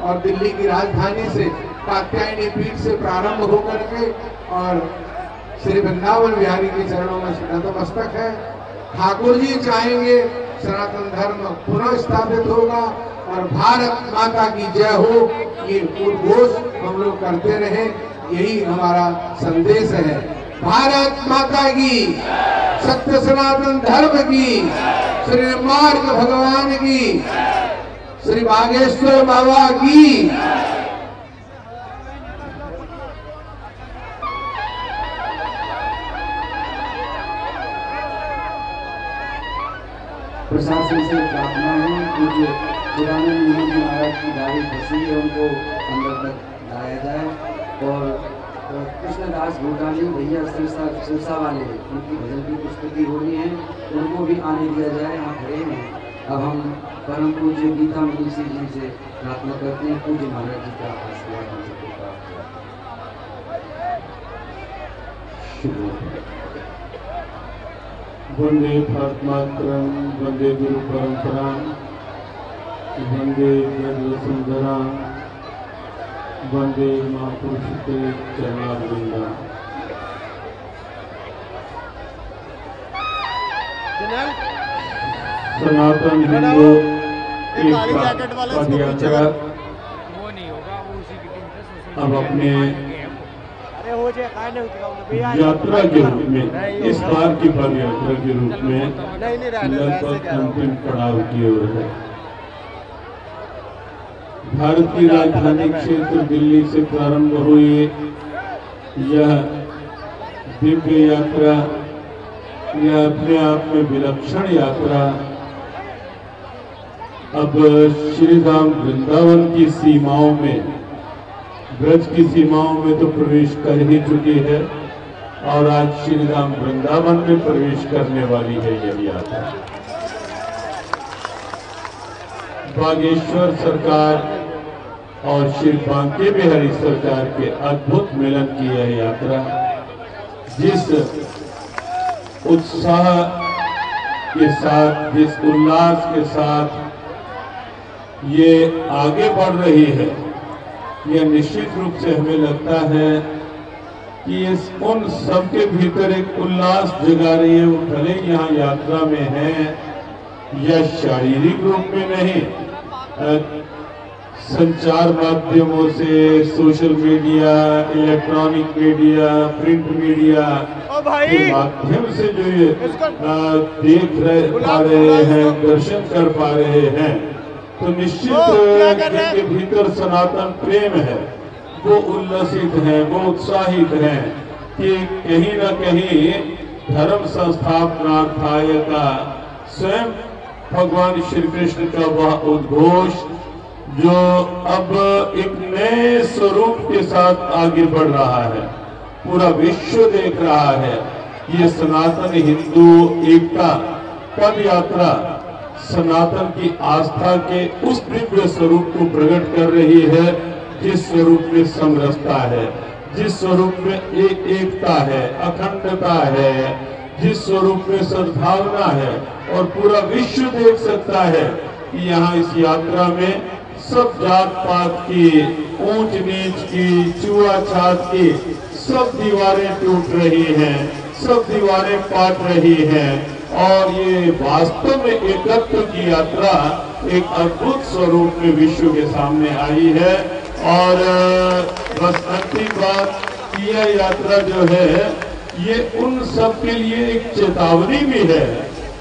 और दिल्ली की राजधानी से कात्यायनी पीठ से प्रारंभ होकर के और श्री वृंदावन बिहारी के चरणों में नतमस्तक है। ठाकुर जी चाहेंगे सनातन धर्म पुनः स्थापित होगा और भारत माता की जय हो, ये उद्घोष हम लोग करते रहे, यही हमारा संदेश है। भारत माता की, सत्य सनातन धर्म की, श्री मार्ग भगवान की, श्री बागेश्वर बाबा की। प्रशासन से प्रार्थना है कि जो पुराने नियम महाराज की गाड़ी फंसी है उनको अंदर तक लाया जाए और कृष्णदास भूटानी भैया सिरसा वाले उनकी भजन की पुस्तकी होनी है, उनको भी आने दिया जाए, यहाँ खड़े हैं। अब हम परम पूज्य गीता मनीषी जी से प्रार्थना करते हैं, पूज्य महाराज जी का आशीर्वाद हम सबको प्राप्त हो। वंदे भारत मातरम, वंदे गुरु परंपरा, वंदे वसुंधरा, वंदे महापुरुष के चरणारविंदा। सनातन हिंदू पदयात्रा अब अपने यात्रा के रूप में, इस बार की पदयात्रा के रूप में लगभग अंतिम पड़ाव की ओर है। भारत की राजधानी क्षेत्र दिल्ली से प्रारंभ हुई यह दिव्य यात्रा, यह अपने आप में विलक्षण यात्रा अब श्री राम वृंदावन की सीमाओं में, ब्रज की सीमाओं में तो प्रवेश कर ही चुकी है और आज श्री राम वृंदावन में प्रवेश करने वाली है यह यात्रा। बागेश्वर सरकार और श्री बांके बिहारी सरकार के अद्भुत मिलन की यह यात्रा जिस उत्साह के साथ, जिस उल्लास के साथ ये आगे बढ़ रही है, यह निश्चित रूप से हमें लगता है कि इस उन सबके भीतर एक उल्लास जगा रही है। वो भले यहाँ यात्रा में है या शारीरिक रूप में नहीं, संचार माध्यमों से, social media, electronic media, print media के माध्यम से जो ये पा रहे हैं, दर्शन कर पा रहे हैं, तो निश्चित जिनके भीतर सनातन प्रेम है वो उल्लसित हैं, वो उत्साहित हैं कि कहीं न कहीं धर्म संस्थापनार्थाय का स्वयं भगवान श्री कृष्ण का वह उद्घोष जो अब एक नए स्वरूप के साथ आगे बढ़ रहा है, पूरा विश्व देख रहा है। ये सनातन हिंदू एकता पद यात्रा सनातन की आस्था के उस दिव्य स्वरूप को प्रकट कर रही है जिस स्वरूप में समरसता है, जिस स्वरूप में एकता है, अखंडता है, जिस स्वरूप में सद्भावना है। और पूरा विश्व देख सकता है कि यहाँ इस यात्रा में सब जात पात की, ऊंच नीच की, छुआछात की सब दीवारें टूट रही हैं, सब दीवारें पाट रही हैं और ये वास्तव में एकत्व की यात्रा एक अद्भुत स्वरूप में विश्व के सामने आई है। और बस अंतिम बात, यह यात्रा जो है ये उन सब के लिए एक चेतावनी भी है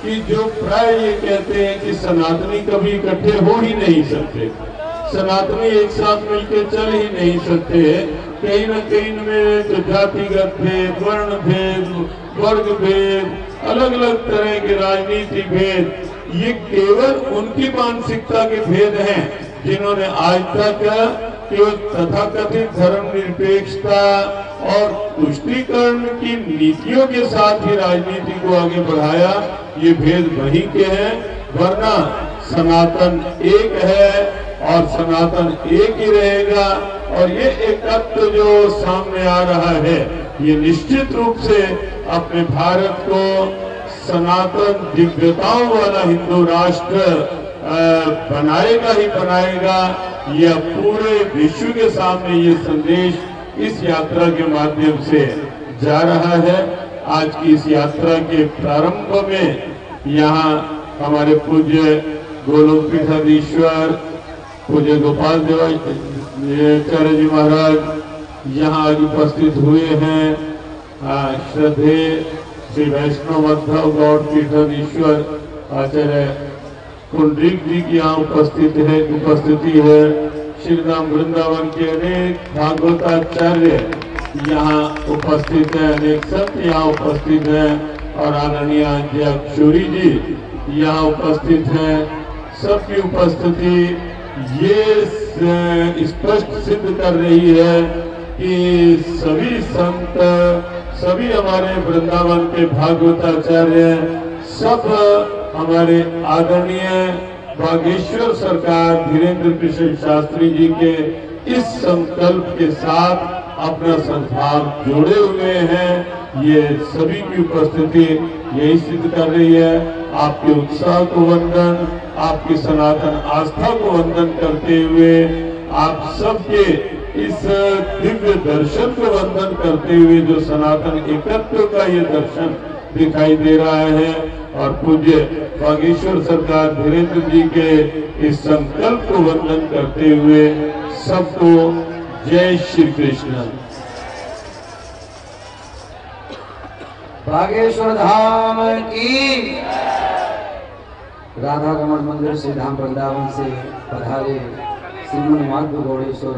कि जो प्राय ये कहते हैं कि सनातनी कभी इकट्ठे हो ही नहीं सकते, सनातनी एक साथ मिलकर चल ही नहीं सकते, कहीं न कहीं में तो जातिगत भेद, वर्ण भेद, वर्ग भेद, अलग अलग तरह के राजनीति भेद, ये केवल उनकी मानसिकता के भेद हैं जिन्होंने आज तक केवल तथाकथित धर्मनिरपेक्षता और तुष्टीकरण की नीतियों के साथ ही राजनीति को आगे बढ़ाया। ये भेद वहीं के हैं, वरना सनातन एक है और सनातन एक ही रहेगा। और ये एकत्व जो सामने आ रहा है ये निश्चित रूप से अपने भारत को सनातन दिव्यताओं वाला हिंदू राष्ट्र बनाएगा ही बनाएगा। यह पूरे विश्व के सामने ये संदेश इस यात्रा के माध्यम से जा रहा है। आज की इस यात्रा के प्रारंभ में यहाँ हमारे पूज्य गोलोक पीठाधीश्वर पूज्य गोपाल देवाचार्य जी महाराज यहाँ आज उपस्थित हुए हैं। श्रद्धे श्री वैष्णव मध्व गौड़ पीठाधीश्वर आचार्य कुंडरिक जी की यहाँ उपस्थिति है। श्री राम वृंदावन के अनेक भागवताचार्य यहाँ उपस्थित है, अनेक संत यहाँ उपस्थित हैं और आदरणीय अक्षुरी जी यहाँ उपस्थित हैं। सबकी उपस्थिति ये स्पष्ट सिद्ध कर रही है कि सभी संत, सभी हमारे वृंदावन के भागवताचार्य, सब हमारे आदरणीय बागेश्वर सरकार धीरेन्द्र कृष्ण शास्त्री जी के इस संकल्प के साथ अपना सद्भाव जोड़े हुए हैं। ये सभी की उपस्थिति यही सिद्ध कर रही है। आपके उत्साह को वंदन, आपकी सनातन आस्था को वंदन करते हुए, आप सबके इस दिव्य दर्शन को वंदन करते हुए जो सनातन एकत्व का ये दर्शन दिखाई दे रहा है और पूज्य बागेश्वर सरकार धीरेन्द्र जी के इस संकल्प को वंदन करते हुए सबको जय श्री कृष्ण। बागेश्वर धाम की, राधा रमण मंदिर से धाम वृंदावन से पधारे श्रीमन माधव गौड़ेश्वर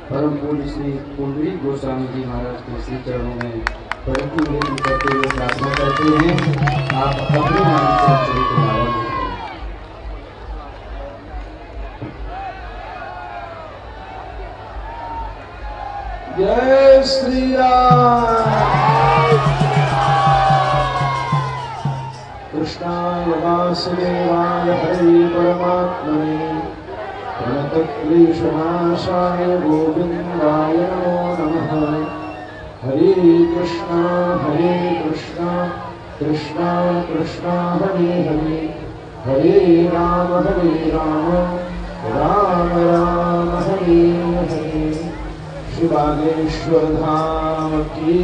परम पूज्य श्री कुंडरिक गोस्वामी जी महाराज के श्री चरणों में प्रति निवेदन करते हुए प्रार्थना करते हैं। आप अपने नाम से चरित्र भावन जय श्री राम। कृष्णाय वासुदेवाय हरे परमात्मने प्रणतक्लेशनाशाय गोविन्दाय नमो नमः। हरे कृष्णा कृष्णा कृष्णा हरे हरे, हरे राम राम राम हरे हरे। श्री बागेश्वर धाम की,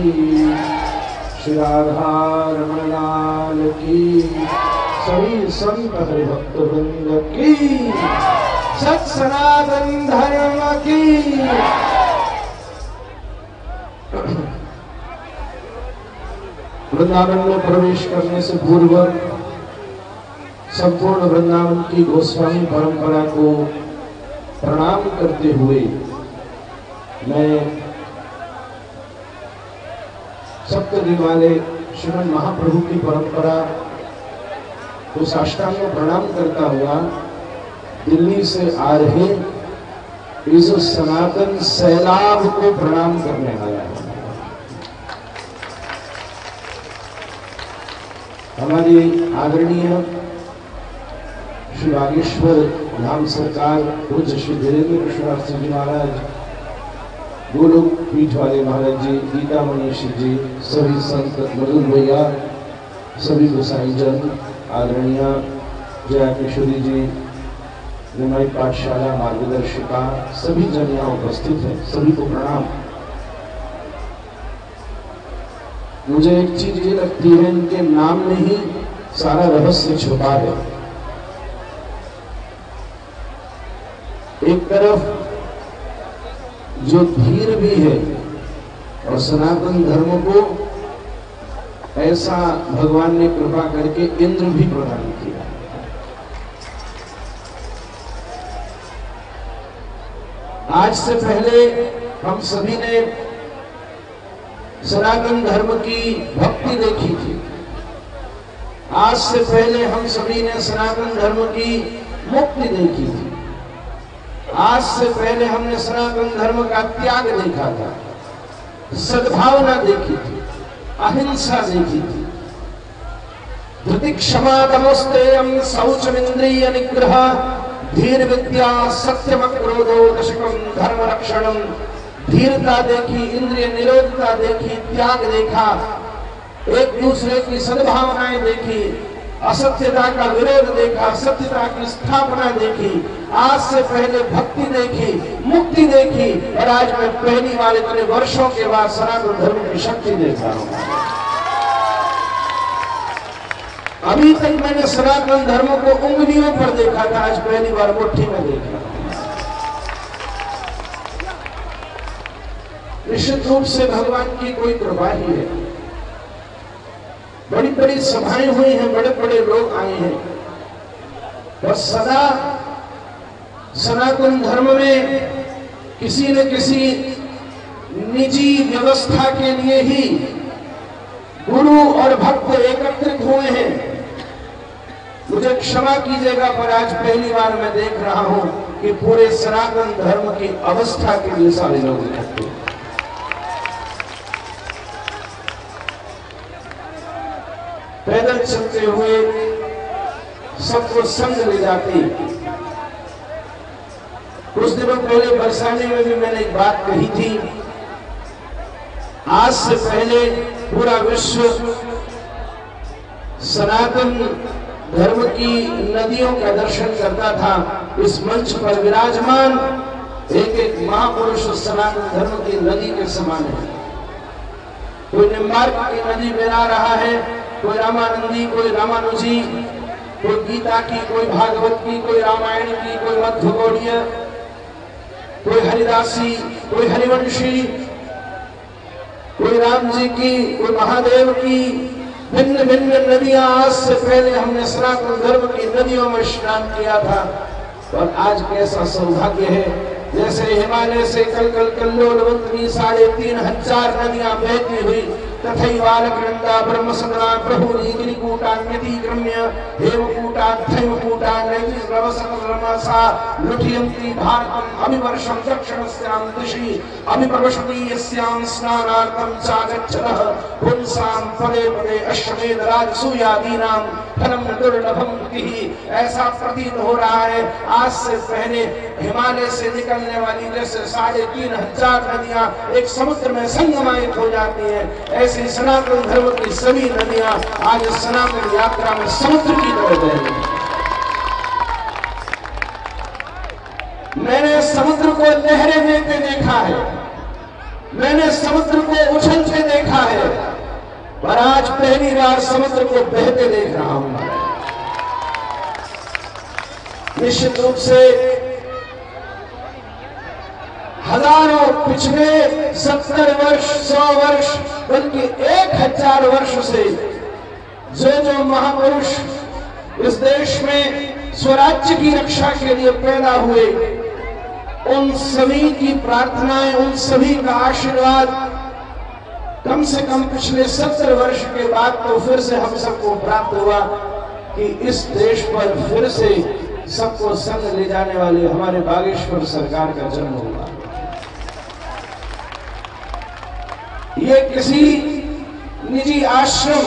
श्री राधा रमण लाल की, सभी संत हरिभक्त वृंद की, सत सनातन धर्म की। वृंदावन में प्रवेश करने से पूर्व संपूर्ण वृंदावन की गोस्वामी परंपरा को प्रणाम करते हुए मैं सप्तगिरि वाले श्रीमद महाप्रभु की परंपरा को साष्टांग प्रणाम करता हुआ दिल्ली से आ रहे इस सनातन सैलाब को प्रणाम करने आया है। हमारी आदरणीय श्री बागेश्वर धाम सरकार पूज्य श्री धीरेन्द्र कृष्ण जी महाराज, गोलोक पीठ वाले महाराज जी, गीता मनीषी जी, सभी संत मधुर भैया, सभी गोसाई जन, आदरणीय जया किशोरी जी, निमाई पाठशाला मार्गदर्शिका, सभी जन यहाँ उपस्थित हैं, सभी को प्रणाम। मुझे एक चीज ये लगती है, इनके नाम में ही सारा रहस्य छुपा है। एक तरफ जो धीर भी है और सनातन धर्म को ऐसा भगवान ने कृपा करके इंद्र भी प्रदान किया। आज से पहले हम सभी ने सनातन धर्म की भक्ति देखी थी। आज से पहले हम सभी ने सनातन धर्म की मुक्ति देखी थी। आज से पहले हमने सनातन धर्म का त्याग देखा था, सद्भावना देखी थी, अहिंसा देखी थी। धृति क्षमा तमोस्तेयं शौचमिंद्रिय निग्रह, धीर विद्या सत्यम क्रोधो दशकम धर्म रक्षणम। धीरता देखी, इंद्रिय निरोधता देखी, त्याग देखा, एक दूसरे की सद्भावनाएं देखी, असत्यता का विरोध देखा, सत्यता की स्थापना देखी, आज से पहले भक्ति देखी, मुक्ति देखी, और आज मैं पहली बार इतने वर्षों के बाद सनातन धर्म की शक्ति देख रहा हूं। अभी तक मैंने सनातन धर्म को उंगलियों पर देखा था, आज पहली बार मुट्ठी में देख रहा हूं। निश्चित रूप से भगवान की कोई कृपा ही है। बड़ी बड़ी सभाएं हुई हैं, बड़े बड़े लोग आए हैं, बस सदा सनातन धर्म में किसी न किसी निजी व्यवस्था के लिए ही गुरु और भक्त एकत्रित हुए हैं। मुझे क्षमा कीजिएगा, पर आज पहली बार मैं देख रहा हूं कि पूरे सनातन धर्म की अवस्था के लिए सारे लोग इकट्ठे हैं। पैदल चलते हुए सबको संग ले जाते। कुछ दिनों पहले बरसाने में भी मैंने एक बात कही थी, आज से पहले पूरा विश्व सनातन धर्म की नदियों का दर्शन करता था। इस मंच पर विराजमान एक एक महापुरुष सनातन धर्म की नदी के समान है। कोई निम्बार्क की नदी बना रहा है, कोई रामानंदी, कोई रामानुजी, कोई गीता की, कोई भागवत की, कोई रामायण की, कोई मध्य गौड़ीय, कोई हरिदासी, कोई हरिवंशी, कोई राम जी की, कोई महादेव की, भिन्न भिन्न नदियां। आज से पहले हमने सनातन धर्म की नदियों में स्नान किया था, और आज कैसा सौभाग्य है, जैसे हिमालय से कल कल कल्लोलवंतनी 3500 नदियां बहती हुई तथैवालकृता ब्रह्मसदना प्रभुरी गिरिकूटान्यतिक्रम्य हेमकूटाद्धैवकूटान्यतिरवसकलमसा लुठियन्ति भारतम् अभिवर्षं दक्षिणस्यां दिशि अभिप्रवशति यस्यां स्नानार्थं चागच्छतः पुंसां पदे पदे अश्वमेध राजसूयादीनां फलं दुर्लभं तिः। ऐसा प्रतीत हो रहा है आज से पहले हिमालय से निकलने वाली जैसे 3500 नदियां एक समुद्र में संगमायित हो जाती हैं, ऐसी सनातन धर्म की सभी नदियां आज सनातन यात्रा में समुद्र की तरह बह रही हैं। मैंने समुद्र को लहरें देते देखा है, मैंने समुद्र को उछलते देखा है, पर आज पहली बार समुद्र को बहते देख रहा हूं। निश्चित रूप से हजारों पिछले 70 वर्ष, 100 वर्ष, बल्कि 1000 वर्ष से जो महापुरुष इस देश में स्वराज्य की रक्षा के लिए पैदा हुए, उन सभी की प्रार्थनाएं, उन सभी का आशीर्वाद कम से कम पिछले 70 वर्ष के बाद तो फिर से हम सबको प्राप्त हुआ कि इस देश पर फिर से सबको संग ले जाने वाले हमारे बागेश्वर सरकार का जन्म हुआ। ये किसी निजी आश्रम,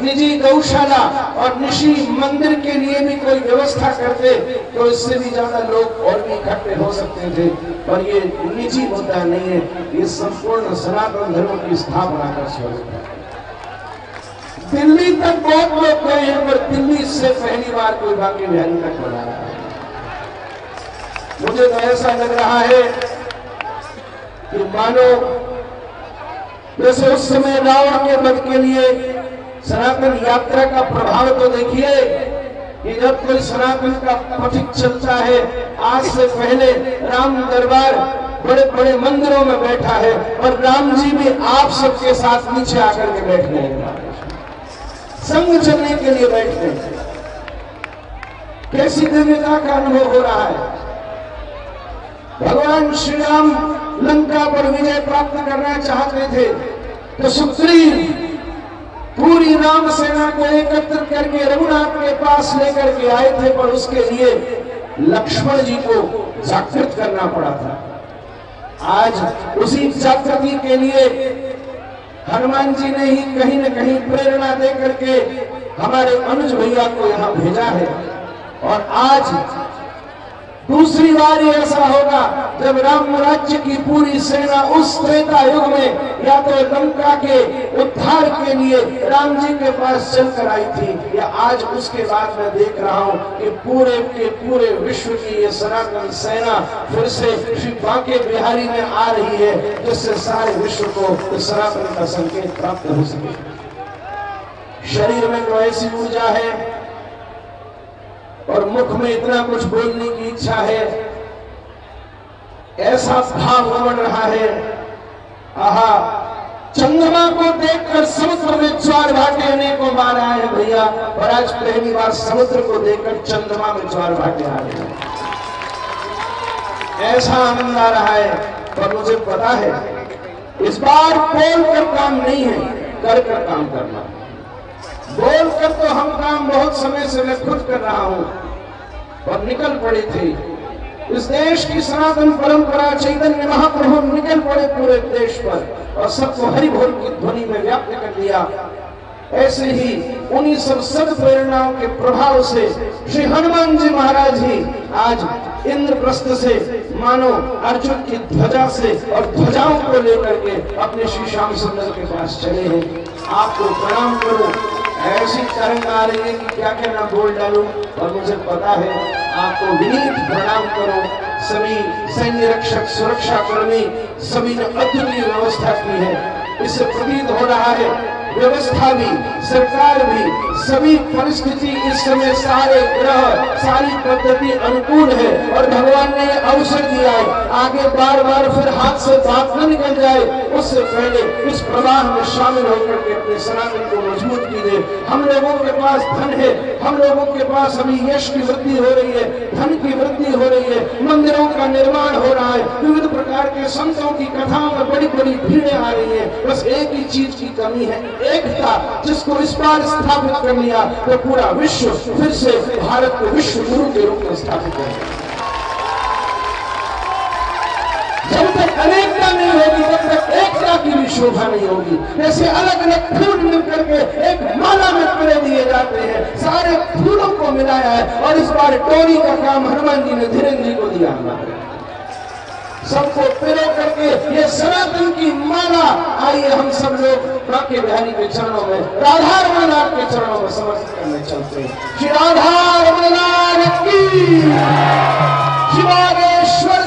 निजी गौशाला और निजी मंदिर के लिए भी कोई व्यवस्था करते तो इससे भी ज्यादा लोग और भी इकट्ठे हो सकते थे, पर ये निजी मुद्दा नहीं है, ये संपूर्ण सनातन धर्म की स्थापना का स्वरूप है। दिल्ली तक बहुत लोग गए हैं, पर दिल्ली से पहली बार कोई बाकी बिहारी तक बना रहा है। मुझे तो ऐसा लग रहा है कि मानो जैसे उस समय रावण के वध के लिए सनातन यात्रा का प्रभाव तो देखिए कि जब कोई सनातन का पथिक चलता है, आज से पहले राम दरबार बड़े बड़े मंदिरों में बैठा है, और राम जी भी आप सबके साथ नीचे आकर के बैठने हैं, संग चलने के लिए बैठते हैं। कैसी दिव्यता का अनुभव हो रहा है। भगवान श्री राम लंका पर विजय प्राप्त करना चाहते थे तो सुग्रीव पूरी राम सेना को एकत्रित करके रघुनाथ के पास लेकर के आए थे, पर उसके लिए लक्ष्मण जी को जागृत करना पड़ा था। आज उसी जागृति के लिए हनुमान जी ने ही कहीं न कहीं प्रेरणा दे करके हमारे अनुज भैया को यहाँ भेजा है, और आज दूसरी बार ऐसा होगा जब राम राज्य की पूरी सेना उस त्रेता युग में या तो लंका के उद्धार के लिए राम जी के पास चलकर आई थी, या आज उसके बाद मैं देख रहा हूं कि पूरे के पूरे विश्व की ये सनातन सेना फिर से श्री बांके बिहारी में आ रही है, जिससे सारे विश्व को सनातन का संकेत प्राप्त हो सके। शरीर में तो ऐसी ऊर्जा है और मुख में इतना कुछ बोलने की इच्छा है, ऐसा भाव उमड़ रहा है। आहा, चंद्रमा को देखकर समुद्र में ज्वार भाटे अनेकों बार आए हैं भैया, और आज पहली बार समुद्र को देखकर चंद्रमा में ज्वार भाटे आ रहे हैं। ऐसा आनंद आ रहा है। पर मुझे पता है इस बार बोल कर काम नहीं है, कर कर काम करना। बोल कर तो हम काम बहुत समय से मैं खुद कर रहा हूं, और निकल पड़े थे इस देश की सनातन परंपरा चैतन्य महाप्रभु निकल पड़े पूरे देश पर और सबको हरि बोल की ध्वनि में व्याप्त कर दिया। ऐसे ही उन्हीं सब सद प्रेरणाओं के प्रभाव से श्री हनुमान जी महाराज ही आज इंद्रप्रस्थ से मानो अर्जुन की ध्वजा से और ध्वजाओं को लेकर के अपने श्री श्याम सुंदर के पास चले हैं। आपको प्रणाम करो, ऐसी तरंग आ रही है कि क्या क्या ना बोल डालूं, और मुझे पता है आपको विनीत प्रणाम करो। सभी सैन्य रक्षक सुरक्षा कर्मी सभी ने अद्वितीय व्यवस्था की है। इससे प्रतीत हो रहा है व्यवस्था भी, सरकार भी, सभी परिस्थिति इस समय सारे ग्रह सारी पद्धति अनुकूल है, और भगवान ने अवसर दिया है। आगे बार बार फिर हाथ से बात न निकल जाए, उससे पहले इस प्रवाह में शामिल होकर के अपने सनातन को मजबूत कीजिए। हम लोगों के पास धन है, हम लोगों के पास अभी यश की वृद्धि हो रही है, धन की वृद्धि हो रही है, मंदिरों का निर्माण हो रहा है, विविध प्रकार के संतों की कथाओं में बड़ी बड़ी भीड़ें आ रही है। बस एक ही चीज की कमी है, एकता, जिसको इस बार स्थापित कर लिया तो पूरा विश्व फिर से भारत को विश्व गुरु के रूप में स्थापित करेगा। जब तक अनेकता नहीं होगी तब तक एकता की भी शोभा नहीं होगी। जैसे अलग अलग फूल मिलकर के एक माला में पिरो दिए जाते हैं, सारे फूलों को मिलाया है, और इस बार टोरी का काम हनुमान जी ने धीरेन्द्र जी को दिया। सबको पिरो करके ये सनातन की माला, आइए हम सब लोग बांके बिहारी के चरणों में, राधा रमन के चरणों में समर्पित करने चलते हैं। श्री राधा रमन की, शिवागेश्वर